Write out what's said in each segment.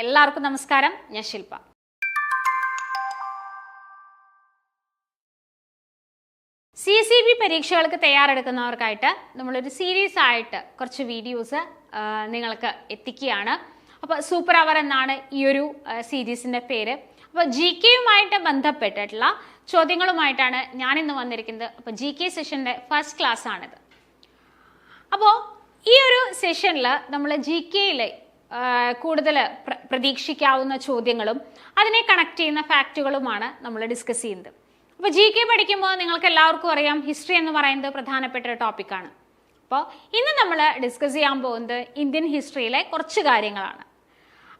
എല്ലാവർക്കും നമസ്കാരം. ഞാൻ ശില്പ. CCB പരീക്ഷകൾക്ക് തയ്യാറെടുക്കുന്നവർക്കായിട്ട് നമ്മളൊരു സീരീസ് ആയിട്ട് കുറച്ച് വീഡിയോസ് നിങ്ങൾക്ക് എത്തിക്കുകയാണ്. അപ്പോൾ സൂപ്പർ അവർ എന്നാണ് ഈ ഒരു സീരീസിന്റെ പേര്. അപ്പോൾ GK-യുമായിട്ട് ബന്ധപ്പെട്ടിട്ടുള്ള ചോദ്യങ്ങളുമായിട്ടാണ് ഞാൻ ഇന്ന് വന്നിരിക്കുന്നത്. അപ്പോൾ GK സെഷന്റെ ഫസ്റ്റ് ക്ലാസ് ആണിത്. അപ്പോൾ ഈ ഒരു സെഷനിൽ നമ്മൾ GK-യിലെ കൂടുതൽ പ്രതീക്ഷിക്കാവുന്ന ചോദ്യങ്ങളും അതിനെ കണക്ട് ചെയ്യുന്ന ഫാക്റ്റുകളുമാണ് നമ്മൾ ഡിസ്കസ് ചെയ്യുന്നത്. അപ്പോൾ GK പഠിക്കുമ്പോൾ നിങ്ങൾക്ക് എല്ലാവർക്കും അറിയാം, ഹിസ്റ്ററി എന്ന് പറയുന്നത് പ്രധാനപ്പെട്ട ഒരു ടോപ്പിക്കാണ്. അപ്പോൾ ഇന്ന് നമ്മൾ ഡിസ്കസ് ചെയ്യാൻ പോകുന്നത് ഇന്ത്യൻ ഹിസ്റ്ററിയിലെ കുറച്ച് കാര്യങ്ങളാണ്.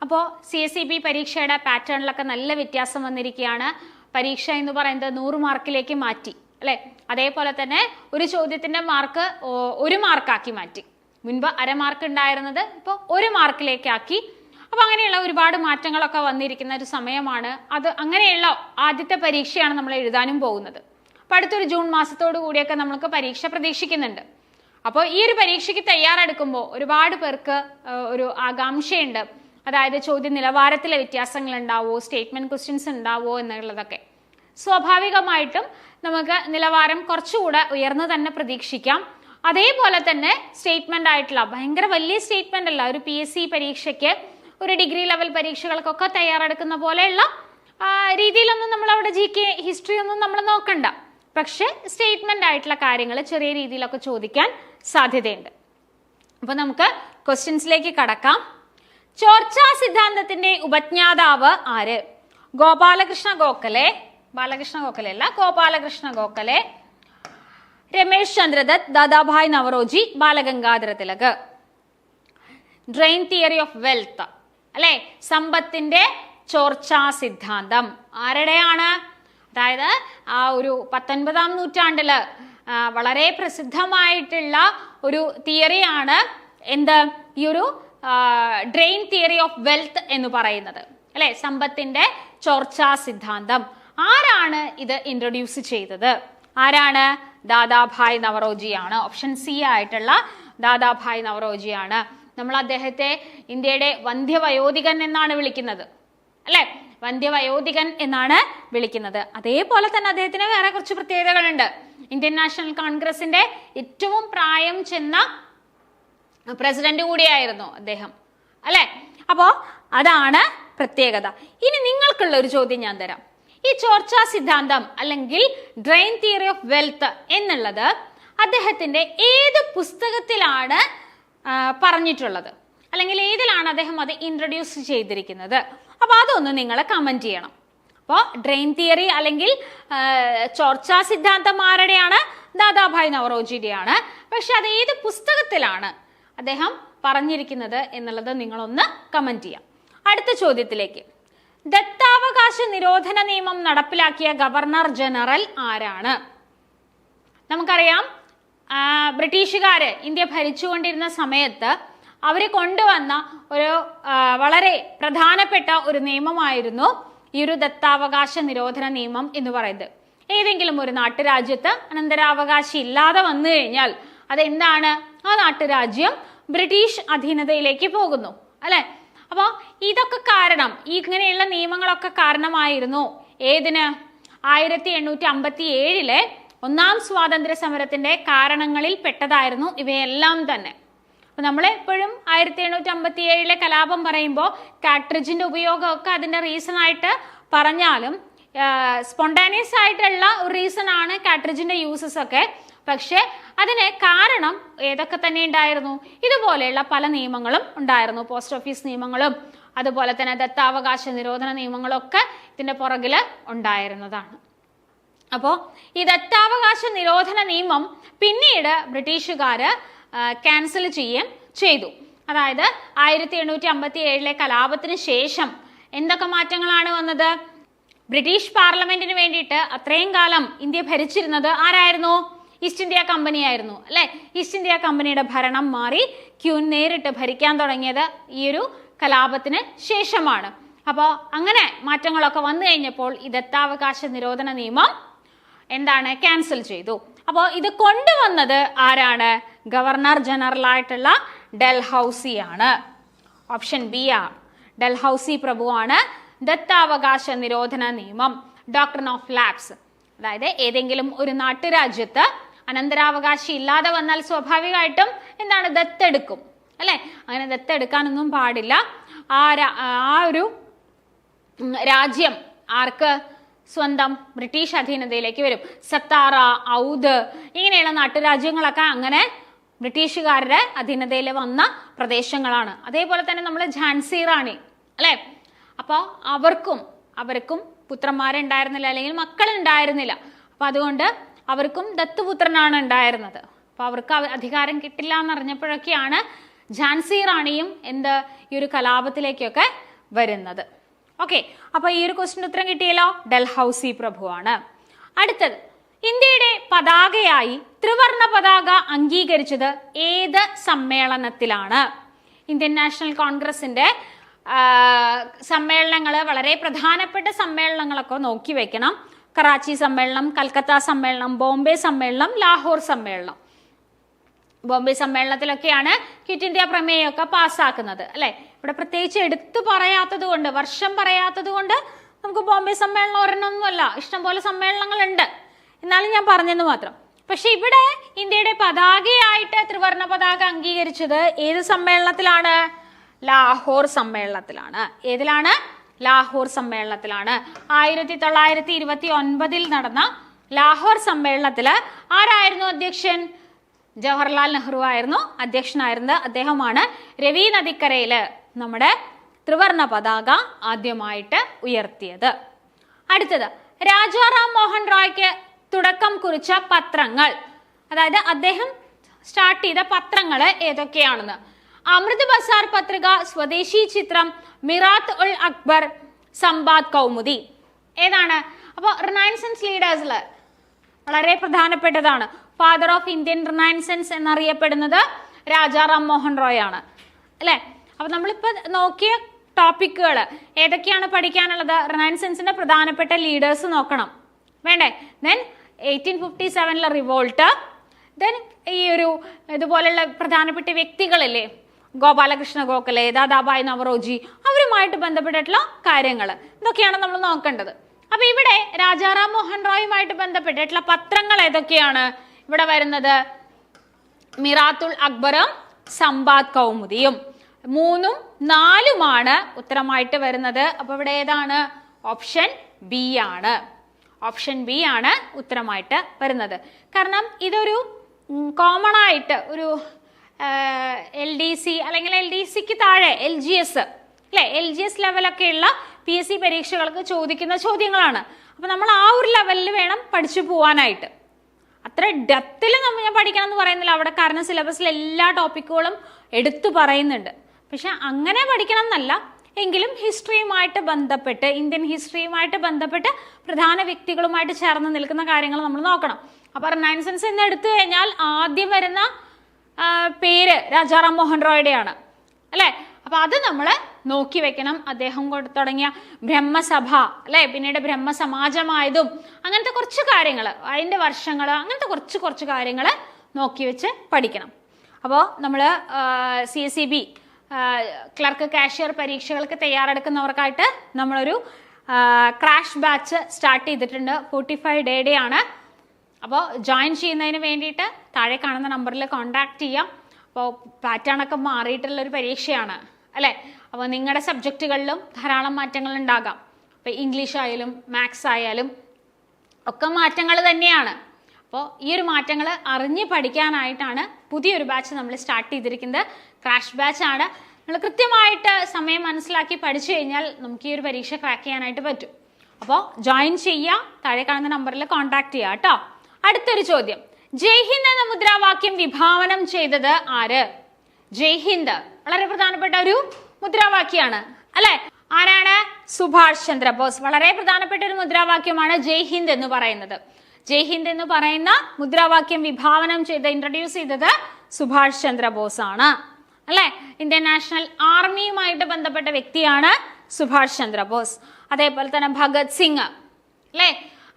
അപ്പോൾ CSEB പരീക്ഷയുടെ പാറ്റേണിലൊക്കെ നല്ല വ്യത്യാസം വന്നിരിക്കുകയാണ്. പരീക്ഷ എന്ന് പറയുന്നത് 100 മാർക്കിലേക്ക് മാറ്റി, അല്ലേ? അതേപോലെ തന്നെ ഒരു ചോദ്യത്തിന്റെ മാർക്ക് 1 മാർക്കാക്കി മാറ്റി. മുൻപ് അര മാർക്ക് ഉണ്ടായിരുന്നത് ഇപ്പോൾ 1 മാർക്കിലേക്കാക്കി. അപ്പൊ അങ്ങനെയുള്ള ഒരുപാട് മാറ്റങ്ങളൊക്കെ വന്നിരിക്കുന്ന ഒരു സമയമാണ് അത്. അങ്ങനെയുള്ള ആദ്യത്തെ പരീക്ഷയാണ് നമ്മൾ എഴുതാനും പോകുന്നത്. അപ്പൊ അടുത്തൊരു ജൂൺ മാസത്തോടു കൂടിയൊക്കെ നമുക്ക് പരീക്ഷ പ്രതീക്ഷിക്കുന്നുണ്ട്. അപ്പോൾ ഈ ഒരു പരീക്ഷയ്ക്ക് തയ്യാറെടുക്കുമ്പോൾ ഒരുപാട് പേർക്ക് ഒരു ആകാംക്ഷയുണ്ട്. അതായത് ചോദ്യ നിലവാരത്തിലെ വ്യത്യാസങ്ങൾ ഉണ്ടാവോ, സ്റ്റേറ്റ്മെന്റ് ക്വസ്റ്റ്യൻസ് ഉണ്ടാവോ എന്നുള്ളതൊക്കെ. സ്വാഭാവികമായിട്ടും നമുക്ക് നിലവാരം കുറച്ചുകൂടെ ഉയർന്നു തന്നെ പ്രതീക്ഷിക്കാം. അതേപോലെ തന്നെ സ്റ്റേറ്റ്മെന്റ് ആയിട്ടുള്ള ഭയങ്കര വലിയ സ്റ്റേറ്റ്മെന്റ് അല്ല, ഒരു PSC പരീക്ഷയ്ക്ക്, ഒരു ഡിഗ്രി ലെവൽ പരീക്ഷകൾക്കൊക്കെ തയ്യാറെടുക്കുന്ന പോലെയുള്ള രീതിയിലൊന്നും നമ്മൾ അവിടെ GK ഹിസ്റ്ററി ഒന്നും നമ്മൾ നോക്കണ്ട. പക്ഷെ സ്റ്റേറ്റ്മെന്റ് ആയിട്ടുള്ള കാര്യങ്ങൾ ചെറിയ രീതിയിലൊക്കെ ചോദിക്കാൻ സാധ്യതയുണ്ട്. അപ്പൊ നമുക്ക് ക്വസ്റ്റ്യൻസിലേക്ക് കടക്കാം. ചോർച്ചാ സിദ്ധാന്തത്തിന്റെ ഉപജ്ഞാതാവ് ആര്? Gopalakrishna Gokhale, Gopalakrishna Gokhale, Ramesh Chandradath, Dadabhai Naoroji, Balagangadhara Tilak. Drain theory of wealth, അല്ലെ? സമ്പത്തിന്റെ ചോർച്ചാ സിദ്ധാന്തം ആരുടെയാണ്? അതായത് ആ ഒരു 19-ാം നൂറ്റാണ്ടില് വളരെ പ്രസിദ്ധമായിട്ടുള്ള ഒരു തിയറിയാണ് എന്ത്? ഈ ഒരു ഡ്രെയിൻ തിയറി ഓഫ് വെൽത്ത് എന്ന് പറയുന്നത്, അല്ലെ? സമ്പത്തിന്റെ ചോർച്ചാ സിദ്ധാന്തം. ആരാണ് ഇത് ഇൻട്രൊഡ്യൂസ് ചെയ്തത്? ആരാണ്? ദാദാഭായ് നവറോജിയാണ്. ഓപ്ഷൻ C ആയിട്ടുള്ള ദാദാഭായ് നവറോജിയാണ്. നമ്മൾ അദ്ദേഹത്തെ ഇന്ത്യയുടെ വന്ധ്യവയോധികൻ എന്നാണ് വിളിക്കുന്നത്, അല്ലെ? വന്ധ്യവയോധികൻ എന്നാണ് വിളിക്കുന്നത്. അതേപോലെ തന്നെ അദ്ദേഹത്തിന് വേറെ കുറച്ച് പ്രത്യേകതകളുണ്ട്. ഇന്ത്യൻ നാഷണൽ കോൺഗ്രസിന്റെ ഏറ്റവും പ്രായം ചെന്ന പ്രസിഡന്റ് കൂടിയായിരുന്നു അദ്ദേഹം, അല്ലെ? അപ്പോ അതാണ് പ്രത്യേകത. ഇനി നിങ്ങൾക്കുള്ള ഒരു ചോദ്യം ഞാൻ തരാം. ഈ ചോർച്ചാ സിദ്ധാന്തം അല്ലെങ്കിൽ ഡ്രെയിൻ തിയറി ഓഫ് വെൽത്ത് എന്നുള്ളത് അദ്ദേഹത്തിന്റെ ഏത് പുസ്തകത്തിലാണ് പറഞ്ഞിട്ടുള്ളത്, അല്ലെങ്കിൽ ഏതിലാണ് അദ്ദേഹം അത് ഇൻട്രൊഡ്യൂസ് ചെയ്തിരിക്കുന്നത്? അപ്പൊ അതൊന്ന് നിങ്ങൾ കമന്റ് ചെയ്യണം. അപ്പോൾ ഡ്രെയിൻ തിയറി അല്ലെങ്കിൽ ചോർച്ചാ സിദ്ധാന്തം ആരുടെയാണ്? ദാദാഭായ് നവറോജിയുടെയാണ്. പക്ഷെ അത് ഏത് പുസ്തകത്തിലാണ് അദ്ദേഹം പറഞ്ഞിരിക്കുന്നത് എന്നുള്ളത് നിങ്ങളൊന്ന് കമന്റ് ചെയ്യാം. അടുത്ത ചോദ്യത്തിലേക്ക്. ദത്താവകാശ നിരോധന നിയമം നടപ്പിലാക്കിയ ഗവർണർ ജനറൽ ആരാണ്? നമുക്കറിയാം, ബ്രിട്ടീഷുകാര് ഇന്ത്യ ഭരിച്ചുകൊണ്ടിരുന്ന സമയത്ത് അവര് കൊണ്ടുവന്ന ഒരു വളരെ പ്രധാനപ്പെട്ട ഒരു നിയമമായിരുന്നു ഈ ഒരു ദത്താവകാശ നിരോധന നിയമം എന്ന് പറയുന്നത്. ഏതെങ്കിലും ഒരു നാട്ടുരാജ്യത്ത് അനന്തരാവകാശി ഇല്ലാതെ വന്നു കഴിഞ്ഞാൽ അതെന്താണ്? ആ നാട്ടുരാജ്യം ബ്രിട്ടീഷ് അധീനതയിലേക്ക് പോകുന്നു, അല്ലെ? അപ്പൊ ഇതൊക്കെ കാരണം, ഇങ്ങനെയുള്ള നിയമങ്ങളൊക്കെ കാരണമായിരുന്നു ഏതിന്? 1857 ഒന്നാം സ്വാതന്ത്ര്യ സമരത്തിന്റെ കാരണങ്ങളിൽ പെട്ടതായിരുന്നു ഇവയെല്ലാം തന്നെ. അപ്പൊ നമ്മൾ എപ്പോഴും 1857 കലാപം പറയുമ്പോൾ കാട്രിഡ്ജിന്റെ ഉപയോഗമൊക്കെ അതിന്റെ റീസൺ ആയിട്ട് പറഞ്ഞാലും സ്പോണ്ടാനിയസ് ആയിട്ടുള്ള ഒരു റീസൺ ആണ് കാട്രിഡ്ജിന്റെ യൂസസ് ഒക്കെ. പക്ഷെ അതിന് കാരണം ഏതൊക്കെ തന്നെ ഉണ്ടായിരുന്നു? ഇതുപോലെയുള്ള പല നിയമങ്ങളും ഉണ്ടായിരുന്നു. പോസ്റ്റ് ഓഫീസ് നിയമങ്ങളും അതുപോലെ തന്നെ ദത്താവകാശ നിരോധന നിയമങ്ങളും ഒക്കെ ഇതിന്റെ പുറകില് ഉണ്ടായിരുന്നതാണ്. അപ്പോ ഈ ദത്താവകാശ നിരോധന നിയമം പിന്നീട് ബ്രിട്ടീഷുകാര് ക്യാൻസൽ ചെയ്തു. അതായത് 1857 കലാപത്തിന് ശേഷം എന്തൊക്കെ മാറ്റങ്ങളാണ് വന്നത്? ബ്രിട്ടീഷ് പാർലമെന്റിന് വേണ്ടിയിട്ട് അത്രയും കാലം ഇന്ത്യ ഭരിച്ചിരുന്നത് ആരായിരുന്നു? ഈസ്റ്റ് ഇന്ത്യ കമ്പനി ആയിരുന്നു, അല്ലെ? ഈസ്റ്റ് ഇന്ത്യ കമ്പനിയുടെ ഭരണം മാറി ക്യൂൻ നേരിട്ട് ഭരിക്കാൻ തുടങ്ങിയത് ഈ ഒരു കലാപത്തിന് ശേഷമാണ്. അപ്പോൾ അങ്ങനെ മാറ്റങ്ങളൊക്കെ വന്നു കഴിഞ്ഞപ്പോൾ ഈ ദത്താവകാശ നിരോധന നിയമം എന്താണ്? ക്യാൻസൽ ചെയ്തു. അപ്പോൾ ഇത് കൊണ്ടുവന്നത് ആരാണ്? ഗവർണർ ജനറൽ ആയിട്ടുള്ള ഡൽഹൌസി ആണ്. ഓപ്ഷൻ B ആണ്. ഡൽഹൌസി പ്രഭുവാണ് ദത്താവകാശ നിരോധന നിയമം, ഡോക്ട്രിൻ ഓഫ് ലാപ്സ്. അതായത് ഏതെങ്കിലും ഒരു നാട്ടുരാജ്യത്ത് അനന്തരാവകാശി ഇല്ലാതെ വന്നാൽ സ്വാഭാവികമായിട്ടും എന്താണ്, ദത്തെടുക്കും അല്ലെ. അങ്ങനെ ദത്തെടുക്കാനൊന്നും പാടില്ല. ആ ഒരു രാജ്യം ആർക്ക് സ്വന്തം ബ്രിട്ടീഷ് അധീനതയിലേക്ക് വരും. സത്താറ, ഔദ് ഇങ്ങനെയുള്ള നാട്ടുരാജ്യങ്ങളൊക്കെ അങ്ങനെ ബ്രിട്ടീഷുകാരുടെ അധീനതയിൽ വന്ന പ്രദേശങ്ങളാണ്. അതേപോലെ തന്നെ നമ്മൾ ഝാൻസി റാണി അല്ലെ, അപ്പോൾ അവർക്കും പുത്രന്മാരുണ്ടായിരുന്നില്ല, അല്ലെങ്കിൽ മക്കളുണ്ടായിരുന്നില്ല. അപ്പൊ അതുകൊണ്ട് അവർക്കും ദത്തുപുത്രനാണ് ഉണ്ടായിരുന്നത്. അപ്പൊ അവർക്ക് അധികാരം കിട്ടില്ല എന്നറിഞ്ഞപ്പോഴൊക്കെയാണ് ഝാൻസി റാണിയും ഈ ഒരു കലാപത്തിലേക്കൊക്കെ വരുന്നത്. ഓക്കെ, അപ്പൊ ഈ ഒരു ക്വസ്റ്റിന് ഉത്തരം കിട്ടിയല്ലോ, ഡൽഹൌസി പ്രഭുവാണ്. അടുത്തത്, ഇന്ത്യയുടെ പതാകയായി ത്രിവർണ പതാക അംഗീകരിച്ചത് ഏത് സമ്മേളനത്തിലാണ്? ഇന്ത്യൻ നാഷണൽ കോൺഗ്രസിന്റെ സമ്മേളനങ്ങൾ, വളരെ പ്രധാനപ്പെട്ട സമ്മേളനങ്ങളൊക്കെ നോക്കി വെക്കണം. കറാച്ചി സമ്മേളനം, കൽക്കത്ത സമ്മേളനം, ബോംബെ സമ്മേളനം, ലാഹോർ സമ്മേളനം. ബോംബെ സമ്മേളനത്തിലൊക്കെയാണ് ക്വിറ്റ് ഇന്ത്യ പ്രമേയമൊക്കെ പാസ്സാക്കുന്നത് അല്ലെ. ഇവിടെ പ്രത്യേകിച്ച് എടുത്തു പറയാത്തത് കൊണ്ട്, വർഷം പറയാത്തത് കൊണ്ട് നമുക്ക് ബോംബെ സമ്മേളനം ഒരെണ്ണമൊന്നുമല്ല, ഇഷ്ടംപോലെ സമ്മേളനങ്ങളുണ്ട്, എന്നാലും ഞാൻ പറഞ്ഞെന്ന് മാത്രം. പക്ഷെ ഇവിടെ ഇന്ത്യയുടെ പതാകയായിട്ട് ത്രിവർണ പതാക അംഗീകരിച്ചത് ഏത് സമ്മേളനത്തിലാണ്? ലാഹോർ സമ്മേളനത്തിലാണ്. ഏതിലാണ്? ലാഹോർ സമ്മേളനത്തിലാണ്. 1929 നടന്ന ലാഹോർ സമ്മേളനത്തില് ആരായിരുന്നു അധ്യക്ഷൻ? ജവഹർലാൽ നെഹ്റു ആയിരുന്നു അധ്യക്ഷനായിരുന്നത്. അദ്ദേഹമാണ് രവി നദിക്കരയില് നമ്മുടെ ത്രിവർണ പതാക ആദ്യമായിട്ട് ഉയർത്തിയത്. അടുത്തത്, രാജാറാം മോഹൻ റോയ്ക്ക് തുടക്കം കുറിച്ച പത്രങ്ങൾ, അതായത് അദ്ദേഹം സ്റ്റാർട്ട് ചെയ്ത പത്രങ്ങൾ ഏതൊക്കെയാണെന്ന്. അമൃത് ബസാർ പത്രിക, സ്വദേശി ചിത്രം, മിറാത്ത് ഉൽ അക്ബർ, സംബാദ് കൗമുദി. ഏതാണ്? അപ്പോൾ റിനൈസൻസ് ലീഡേഴ്സില് വളരെ പ്രധാനപ്പെട്ടതാണ്. ഫാദർ ഓഫ് ഇന്ത്യൻ റിനൈസൻസ് എന്നറിയപ്പെടുന്നത് രാജാറാം മോഹൻ റോയ് ആണ് അല്ലെ. അപ്പൊ നമ്മളിപ്പോ നോക്കിയ ടോപ്പിക്കുകൾ ഏതൊക്കെയാണ് പഠിക്കാനുള്ളത്? റിനൈസൻസിന്റെ പ്രധാനപ്പെട്ട ലീഡേഴ്സ് നോക്കണം, വേണ്ടേ? ദെൻ 1857 റിവോൾട്ട്, ദെൻ ഈ ഒരു ഇതുപോലുള്ള പ്രധാനപ്പെട്ട വ്യക്തികളില്ലേ, ഗോപാലകൃഷ്ണ ഗോഖലെ, ദാദാഭായ് നവറോജി, അവരുമായിട്ട് ബന്ധപ്പെട്ടിട്ടുള്ള കാര്യങ്ങൾ ഇതൊക്കെയാണ് നമ്മൾ നോക്കേണ്ടത്. അപ്പൊ ഇവിടെ രാജാറാം മോഹൻ റോയുമായിട്ട് ബന്ധപ്പെട്ടിട്ടുള്ള പത്രങ്ങൾ ഏതൊക്കെയാണ് ഇവിടെ വരുന്നത്? മിറാത്തുൽ അക്ബറും സംബാദ് കൗമുദിയും. 3ഉം 4ഉമാണ് ഉത്തരമായിട്ട് വരുന്നത്. അപ്പൊ ഇവിടെ ഏതാണ്? ഓപ്ഷൻ ബി ആണ്. ഓപ്ഷൻ ബി ആണ് ഉത്തരമായിട്ട് വരുന്നത്. കാരണം ഇതൊരു കോമൺ ആയിട്ട് ഒരു LDC അല്ലെങ്കിൽ LDCക്ക് താഴെ LGS അല്ലെ, LGS ലെവലൊക്കെ ഉള്ള PSC പരീക്ഷകൾക്ക് ചോദിക്കുന്ന ചോദ്യങ്ങളാണ്. അപ്പൊ നമ്മൾ ആ ഒരു ലെവലിൽ വേണം പഠിച്ചു പോവാനായിട്ട്. അത്ര ഡെപ്തിൽ ഞാൻ പഠിക്കണം എന്ന് പറയുന്നില്ല അവിടെ, കാരണം സിലബസിൽ എല്ലാ ടോപ്പിക്കുകളും എടുത്തു പറയുന്നുണ്ട്. പക്ഷെ അങ്ങനെ പഠിക്കണം എന്നല്ല, എങ്കിലും ഹിസ്റ്ററിയുമായിട്ട് ബന്ധപ്പെട്ട്, ഇന്ത്യൻ ഹിസ്റ്ററിയുമായിട്ട് ബന്ധപ്പെട്ട് പ്രധാന വ്യക്തികളുമായിട്ട് ചേർന്ന് നിൽക്കുന്ന കാര്യങ്ങൾ നമ്മൾ നോക്കണം. അപ്പൊ റിനൈസൻസ് എന്ന് എടുത്തു കഴിഞ്ഞാൽ ആദ്യം വരുന്ന പേര് രാജാറാം മോഹൻ റോയുടെയാണ് അല്ലെ. അപ്പൊ അത് നമ്മൾ നോക്കി വെക്കണം. അദ്ദേഹം തുടങ്ങിയ ബ്രഹ്മസഭ അല്ലെ, പിന്നീട് ബ്രഹ്മസമാജമായതും അങ്ങനത്തെ കുറച്ച് കാര്യങ്ങൾ, അതിന്റെ വർഷങ്ങൾ, അങ്ങനത്തെ കുറച്ച് കാര്യങ്ങൾ നോക്കി വെച്ച് പഠിക്കണം. അപ്പോൾ നമ്മൾ CSEB ക്ലർക്ക് കാഷ്യർ പരീക്ഷകൾക്ക് തയ്യാറെടുക്കുന്നവർക്കായിട്ട് നമ്മളൊരു ക്രാഷ് ബാച്ച് സ്റ്റാർട്ട് ചെയ്തിട്ടുണ്ട്. 45 ഡേ ആണ്. അപ്പോൾ ജോയിൻ ചെയ്യുന്നതിന് വേണ്ടിയിട്ട് താഴെ കാണുന്ന നമ്പറിൽ കോൺടാക്ട് ചെയ്യാം. അപ്പോൾ പാറ്റേൺ ഒക്കെ മാറിയിട്ടുള്ള ഒരു പരീക്ഷയാണ് അല്ലേ. അപ്പോൾ നിങ്ങളുടെ സബ്ജക്റ്റുകളിലും ധാരാളം മാറ്റങ്ങൾ ഉണ്ടാകാം. അപ്പോൾ ഇംഗ്ലീഷ് ആയാലും മാത്സ് ആയാലും ഒക്കെ മാറ്റങ്ങൾ തന്നെയാണ്. അപ്പോൾ ഈ ഒരു മാറ്റങ്ങൾ അറിഞ്ഞ് പഠിക്കാനായിട്ടാണ് പുതിയൊരു ബാച്ച് നമ്മൾ സ്റ്റാർട്ട് ചെയ്തിരിക്കുന്നത്. ക്രാഷ് ബാച്ച് ആണ്. നമ്മൾ കൃത്യമായിട്ട് സമയം മനസ്സിലാക്കി പഠിച്ചു കഴിഞ്ഞാൽ നമുക്ക് ഈ ഒരു പരീക്ഷ ക്രാക്ക് ചെയ്യാനായിട്ട് പറ്റും. അപ്പോൾ ജോയിൻ ചെയ്യാം, താഴെ കാണുന്ന നമ്പറിൽ കോൺടാക്ട് ചെയ്യാം കേട്ടോ. അടുത്തൊരു ചോദ്യം, ജയ് ഹിന്ദ് എന്ന മുദ്രാവാക്യം വിഭാവനം ചെയ്തത് ആര്? ജയ് ഹിന്ദ് വളരെ പ്രധാനപ്പെട്ട ഒരു മുദ്രാവാക്യമാണ് അല്ലെ. ആരാണ്? സുഭാഷ് ചന്ദ്രബോസ്. വളരെ പ്രധാനപ്പെട്ട ഒരു മുദ്രാവാക്യമാണ് ജയ് ഹിന്ദ് എന്ന് പറയുന്നത്. ജയ് ഹിന്ദ് എന്ന് പറയുന്ന മുദ്രാവാക്യം വിഭാവനം ഇൻട്രൊഡ്യൂസ് ചെയ്തത് സുഭാഷ് ചന്ദ്രബോസ് ആണ് അല്ലെ. ഇന്ത്യൻ നാഷണൽ ആർമിയുമായിട്ട് ബന്ധപ്പെട്ട വ്യക്തിയാണ് സുഭാഷ് ചന്ദ്രബോസ്. അതേപോലെ തന്നെ ഭഗത് സിംഗ് അല്ലെ.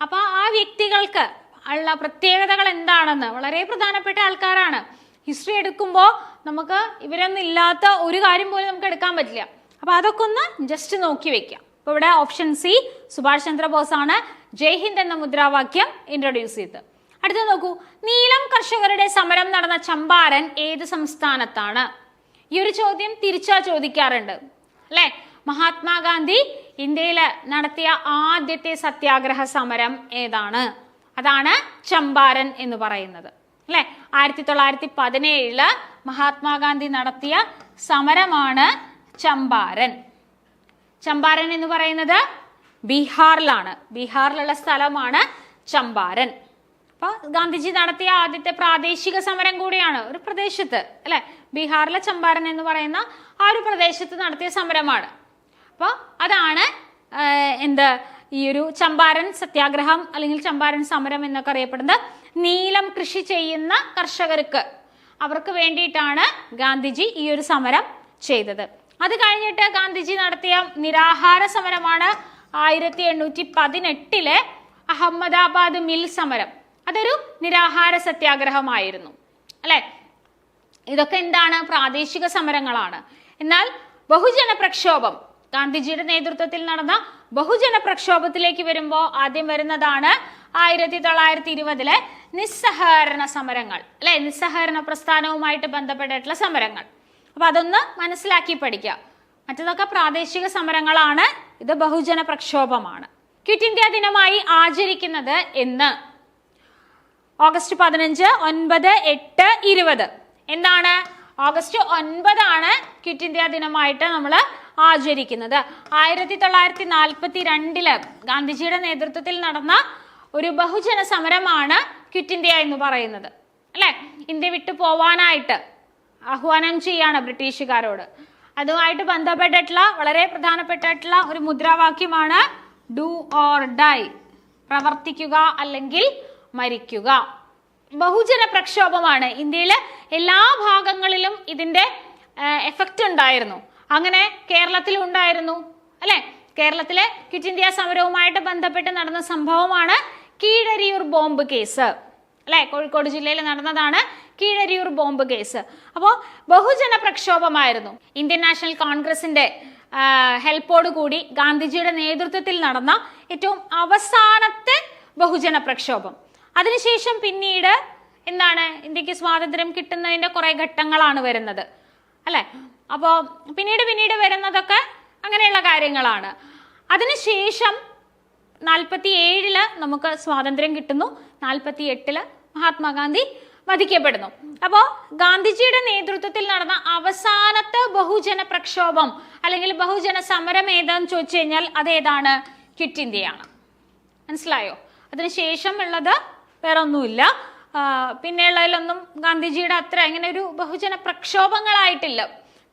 അപ്പൊ ആ വ്യക്തികൾക്ക് ഉള്ള പ്രത്യേകതകൾ എന്താണെന്ന്, വളരെ പ്രധാനപ്പെട്ട ആൾക്കാരാണ്. ഹിസ്റ്ററി എടുക്കുമ്പോൾ നമുക്ക് ഇവരൊന്നും ഇല്ലാത്ത ഒരു കാര്യം പോലും നമുക്ക് എടുക്കാൻ പറ്റില്ല. അപ്പൊ അതൊക്കെ ഒന്ന് ജസ്റ്റ് നോക്കി വെക്കാം. അപ്പൊ ഇവിടെ ഓപ്ഷൻ സി സുഭാഷ് ചന്ദ്രബോസ് ആണ് ജയ് ഹിന്ദ് എന്ന മുദ്രാവാക്യം ഇൻട്രൊഡ്യൂസ് ചെയ്തത്. അടുത്ത നോക്കൂ, നീലം കർഷകരുടെ സമരം നടന്ന ചമ്പാരൻ ഏത് സംസ്ഥാനത്താണ്? ഈ ഒരു ചോദ്യം തിരിച്ചാ ചോദിക്കാറുണ്ട് അല്ലെ. മഹാത്മാഗാന്ധി ഇന്ത്യയിൽ നടത്തിയ ആദ്യത്തെ സത്യാഗ്രഹ സമരം ഏതാണ്? അതാണ് ചമ്പാരൻ എന്ന് പറയുന്നത് അല്ലെ. 1917 മഹാത്മാഗാന്ധി നടത്തിയ സമരമാണ് ചമ്പാരൻ. ചമ്പാരൻ എന്ന് പറയുന്നത് ബീഹാറിലാണ്. ബീഹാറിലുള്ള സ്ഥലമാണ് ചമ്പാരൻ. അപ്പൊ ഗാന്ധിജി നടത്തിയ ആദ്യത്തെ പ്രാദേശിക സമരം കൂടിയാണ് ഒരു പ്രദേശത്ത് അല്ലെ. ബീഹാറിലെ ചമ്പാരൻ എന്ന് പറയുന്ന ആ ഒരു പ്രദേശത്ത് നടത്തിയ സമരമാണ്. അപ്പൊ അതാണ് ഈ ഒരു ചമ്പാരൻ സത്യാഗ്രഹം അല്ലെങ്കിൽ ചമ്പാരൻ സമരം എന്നൊക്കെ അറിയപ്പെടുന്നത്. നീലം കൃഷി ചെയ്യുന്ന കർഷകർക്ക് അവർക്ക് വേണ്ടിയിട്ടാണ് ഗാന്ധിജി ഈ ഒരു സമരം ചെയ്തത്. അത് കഴിഞ്ഞിട്ട് ഗാന്ധിജി നടത്തിയ നിരാഹാര സമരമാണ് 1818 അഹമ്മദാബാദ് മിൽ സമരം. അതൊരു നിരാഹാര സത്യാഗ്രഹമായിരുന്നു അല്ലെ. ഇതൊക്കെ എന്താണ്? പ്രാദേശിക സമരങ്ങളാണ്. എന്നാൽ ബഹുജന പ്രക്ഷോഭം, ഗാന്ധിജിയുടെ നേതൃത്വത്തിൽ നടന്ന ബഹുജന പ്രക്ഷോഭത്തിലേക്ക് വരുമ്പോൾ ആദ്യം വരുന്നതാണ് 1920 നിസ്സഹകരണ സമരങ്ങൾ അല്ലെ. നിസ്സഹകരണ പ്രസ്ഥാനവുമായിട്ട് ബന്ധപ്പെട്ടിട്ടുള്ള സമരങ്ങൾ. അപ്പൊ അതൊന്ന് മനസ്സിലാക്കി പഠിക്കുക. മറ്റതൊക്കെ പ്രാദേശിക സമരങ്ങളാണ്, ഇത് ബഹുജന പ്രക്ഷോഭമാണ്. ക്വിറ്റ് ഇന്ത്യ ദിനമായി ആചരിക്കുന്നത് എന്ന്? ഓഗസ്റ്റ് 15, 9, 8, 20. എന്താണ്? ഓഗസ്റ്റ് 9 ക്വിറ്റ് ഇന്ത്യ ദിനമായിട്ട് നമ്മൾ ആചരിക്കുന്നത്. 1942 ഗാന്ധിജിയുടെ നേതൃത്വത്തിൽ നടന്ന ഒരു ബഹുജന സമരമാണ് ക്വിറ്റ് ഇന്ത്യ എന്ന് പറയുന്നത് അല്ലെ. ഇന്ത്യ വിട്ടു പോവാനായിട്ട് ആഹ്വാനം ചെയ്യാണ് ബ്രിട്ടീഷുകാരോട്. അതുമായിട്ട് ബന്ധപ്പെട്ടിട്ടുള്ള വളരെ പ്രധാനപ്പെട്ടിട്ടുള്ള ഒരു മുദ്രാവാക്യമാണ് ഡു ഓർ ഡൈ, പ്രവർത്തിക്കുക അല്ലെങ്കിൽ മരിക്കുക. ബഹുജന പ്രക്ഷോഭമാണ്. ഇന്ത്യയിലെ എല്ലാ ഭാഗങ്ങളിലും ഇതിന്റെ എഫക്റ്റ് ഉണ്ടായിരുന്നു. അങ്ങനെ കേരളത്തിലും ഉണ്ടായിരുന്നു അല്ലെ. കേരളത്തിലെ ക്വിറ്റ് ഇന്ത്യ സമരവുമായിട്ട് ബന്ധപ്പെട്ട് നടന്ന സംഭവമാണ് കീഴരിയൂർ ബോംബ് കേസ് അല്ലെ. കോഴിക്കോട് ജില്ലയിൽ നടന്നതാണ് കീഴരിയൂർ ബോംബ് കേസ്. അപ്പോ ബഹുജന പ്രക്ഷോഭമായിരുന്നു. ഇന്ത്യൻ നാഷണൽ കോൺഗ്രസിന്റെ ഹെൽപ്പോട് കൂടി ഗാന്ധിജിയുടെ നേതൃത്വത്തിൽ നടന്ന ഏറ്റവും അവസാനത്തെ ബഹുജന പ്രക്ഷോഭം. അതിനുശേഷം പിന്നീട് എന്താണ്, ഇന്ത്യക്ക് സ്വാതന്ത്ര്യം കിട്ടുന്നതിന്റെ കുറെ ഘട്ടങ്ങളാണ് വരുന്നത് അല്ലെ. അപ്പോ പിന്നീട് വരുന്നതൊക്കെ അങ്ങനെയുള്ള കാര്യങ്ങളാണ്. അതിനുശേഷം 47 നമുക്ക് സ്വാതന്ത്ര്യം കിട്ടുന്നു. 48 മഹാത്മാഗാന്ധി വധിക്കപ്പെടുന്നു. അപ്പോ ഗാന്ധിജിയുടെ നേതൃത്വത്തിൽ നടന്ന അവസാനത്തെ ബഹുജന പ്രക്ഷോഭം അല്ലെങ്കിൽ ബഹുജന സമരം ഏതാന്ന് ചോദിച്ചു കഴിഞ്ഞാൽ അതേതാണ്? ക്വിറ്റ് ഇന്ത്യയാണ്. മനസ്സിലായോ? അതിനുശേഷം ഉള്ളത് വേറെ ഒന്നുമില്ല. പിന്നെയുള്ളതിലൊന്നും ഗാന്ധിജിയുടെ അത്ര ഇങ്ങനെ ഒരു ബഹുജന പ്രക്ഷോഭങ്ങളായിട്ടില്ല.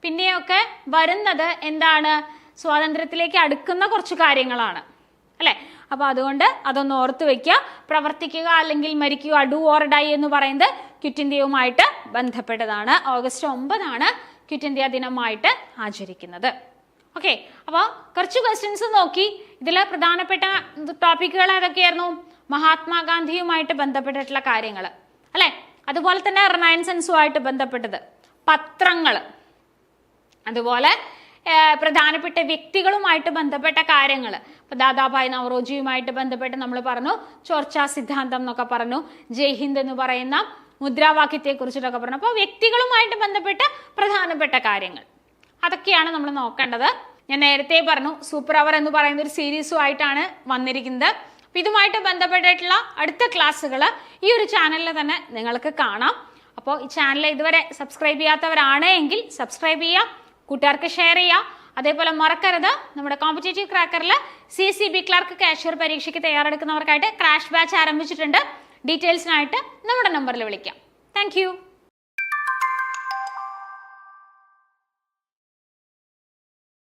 പിന്നെയൊക്കെ വരുന്നത് എന്താണ്? സ്വാതന്ത്ര്യത്തിലേക്ക് അടുക്കുന്ന കുറച്ച് കാര്യങ്ങളാണ് അല്ലെ. അപ്പൊ അതുകൊണ്ട് അതൊന്ന് ഓർത്ത് വെക്കുക. പ്രവർത്തിക്കുക അല്ലെങ്കിൽ മരിക്കുക, ഡു ഓർ ഡൈ എന്ന് പറയുന്നത് ക്വിറ്റ് ഇന്ത്യയുമായിട്ട് ബന്ധപ്പെട്ടതാണ്. ഓഗസ്റ്റ് 9 ക്വിറ്റ് ഇന്ത്യ ദിനമായിട്ട് ആചരിക്കുന്നത്. ഓക്കെ, അപ്പോൾ കുറച്ച് ക്വസ്റ്റ്യൻസ് നോക്കി. ഇതിലെ പ്രധാനപ്പെട്ട ടോപ്പിക്കുകൾ ഏതൊക്കെയായിരുന്നു? മഹാത്മാഗാന്ധിയുമായിട്ട് ബന്ധപ്പെട്ടിട്ടുള്ള കാര്യങ്ങൾ അല്ലെ. അതുപോലെ തന്നെ റിനൈസൻസുമായിട്ട് ബന്ധപ്പെട്ടത്, പത്രങ്ങൾ, അതുപോലെ പ്രധാനപ്പെട്ട വ്യക്തികളുമായിട്ട് ബന്ധപ്പെട്ട കാര്യങ്ങൾ. ഇപ്പൊ ദാദാഭായ് നവറോജിയുമായിട്ട് ബന്ധപ്പെട്ട് നമ്മൾ പറഞ്ഞു, ചോർച്ചാ സിദ്ധാന്തം എന്നൊക്കെ പറഞ്ഞു, ജയ് ഹിന്ദ് എന്ന് പറയുന്ന മുദ്രാവാക്യത്തെ കുറിച്ചിട്ടൊക്കെ പറഞ്ഞു. അപ്പോൾ വ്യക്തികളുമായിട്ട് ബന്ധപ്പെട്ട പ്രധാനപ്പെട്ട കാര്യങ്ങൾ അതൊക്കെയാണ് നമ്മൾ നോക്കേണ്ടത്. ഞാൻ നേരത്തെ പറഞ്ഞു സൂപ്പർ അവർ എന്ന് പറയുന്ന ഒരു സീരീസുമായിട്ടാണ് വന്നിരിക്കുന്നത്. അപ്പൊ ഇതുമായിട്ട് ബന്ധപ്പെട്ടിട്ടുള്ള അടുത്ത ക്ലാസ്സുകൾ ഈ ഒരു ചാനലിൽ തന്നെ നിങ്ങൾക്ക് കാണാം. അപ്പോൾ ഈ ചാനൽ ഇതുവരെ സബ്സ്ക്രൈബ് ചെയ്യാത്തവരാണ് എങ്കിൽ സബ്സ്ക്രൈബ് ചെയ്യുക, കൂട്ടുകാർക്ക് ഷെയർ ചെയ്യുക. അതേപോലെ മറക്കരുത്, നമ്മുടെ കോമ്പറ്റേറ്റീവ് ക്രാക്കറിൽ CCB ക്ലർക്ക് കാഷ്യർ പരീക്ഷയ്ക്ക് തയ്യാറെടുക്കുന്നവർക്കായിട്ട് ക്രാഷ് ബാച്ച് ആരംഭിച്ചിട്ടുണ്ട്. ഡീറ്റെയിൽസിനായിട്ട് നമ്മുടെ നമ്പറിൽ വിളിക്കാം. താങ്ക്